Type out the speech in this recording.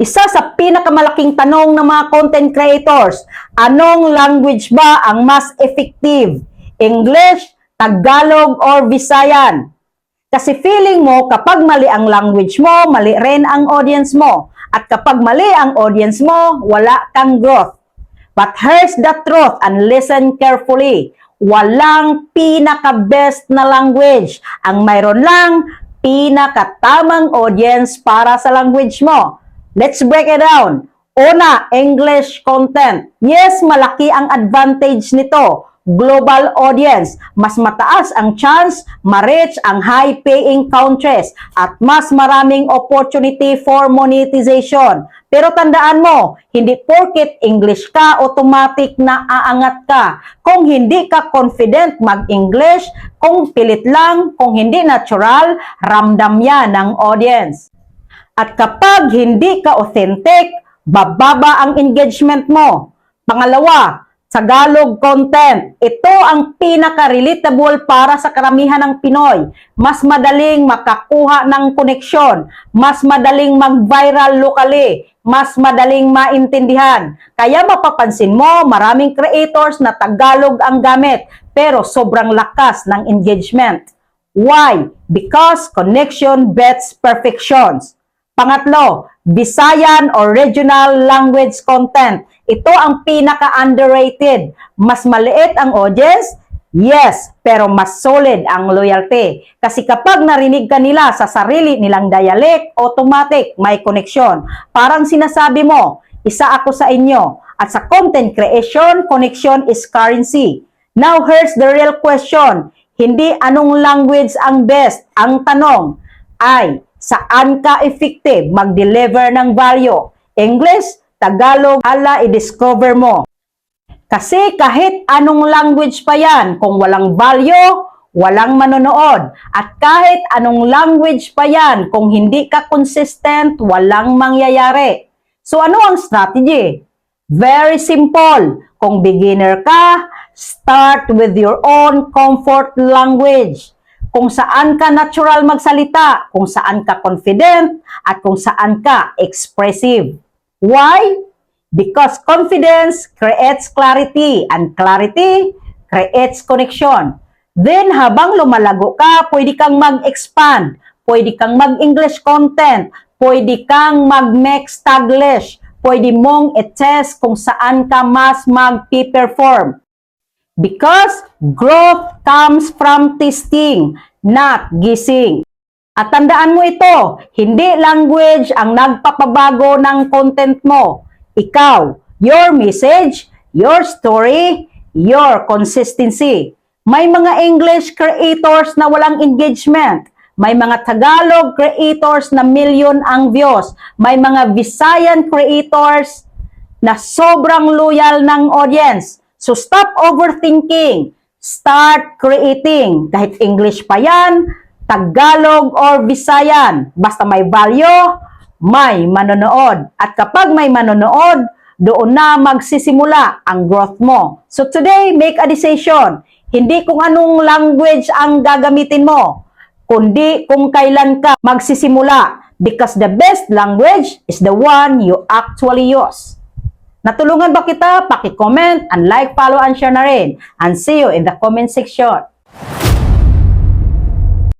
Isa sa pinakamalaking tanong ng mga content creators, anong language ba ang mas effective? English, Tagalog, or Visayan? Kasi feeling mo, kapag mali ang language mo, mali rin ang audience mo. At kapag mali ang audience mo, wala kang growth. But here's the truth and listen carefully. Walang pinaka-best na language. Ang mayroon lang, pinakatamang audience para sa language mo. Let's break it down. Una, English content. Yes, malaki ang advantage nito. Global audience. Mas mataas ang chance ma-reach ang high-paying countries at mas maraming opportunity for monetization. Pero tandaan mo, hindi porket English ka, automatic na aangat ka. Kung hindi ka confident mag-English, kung pilit lang, kung hindi natural, ramdam yan ng audience. At kapag hindi ka authentic, bababa ang engagement mo. Pangalawa, Tagalog content. Ito ang pinaka-relatable para sa karamihan ng Pinoy. Mas madaling makakuha ng koneksyon. Mas madaling mag-viral locally. Mas madaling maintindihan. Kaya mapapansin mo, maraming creators na Tagalog ang gamit, pero sobrang lakas ng engagement. Why? Because connection beats perfections. Pangatlo, Visayan or regional language content. Ito ang pinaka-underrated. Mas maliit ang audience? Yes, pero mas solid ang loyalty. Kasi kapag narinig ka nila sa sarili nilang dialect, automatic may connection. Parang sinasabi mo, isa ako sa inyo. At sa content creation, connection is currency. Now here's the real question. Hindi anong language ang best. Ang tanong ay, saan ka effective mag-deliver ng value? English, Tagalog, ala i-discover mo. Kasi kahit anong language pa yan, kung walang value, walang manonood. At kahit anong language pa yan, kung hindi ka consistent, walang mangyayari. So ano ang strategy? Very simple. Kung beginner ka, start with your own comfort language. Kung saan ka natural magsalita, kung saan ka confident, at kung saan ka expressive. Why? Because confidence creates clarity, and clarity creates connection. Then, habang lumalago ka, pwede kang mag-expand, pwede kang mag-English content, pwede kang mag-mix Taglish, pwede mong i-test kung saan ka mas mag-perform. Because growth comes from testing, not guessing. At tandaan mo ito, hindi language ang nagpapabago ng content mo. Ikaw, your message, your story, your consistency. May mga English creators na walang engagement. May mga Tagalog creators na milyon ang views. May mga Visayan creators na sobrang loyal ng audience. So stop overthinking. Start creating. Kahit English pa yan, Tagalog or Visayan. Basta may value, may manonood. At kapag may manonood, doon na magsisimula ang growth mo. So today, make a decision. Hindi kung anong language ang gagamitin mo, kundi kung kailan ka magsisimula. Because the best language is the one you actually use. Natulungan ba kita? Paki-comment and like, follow, and share na rin. And see you in the comment section.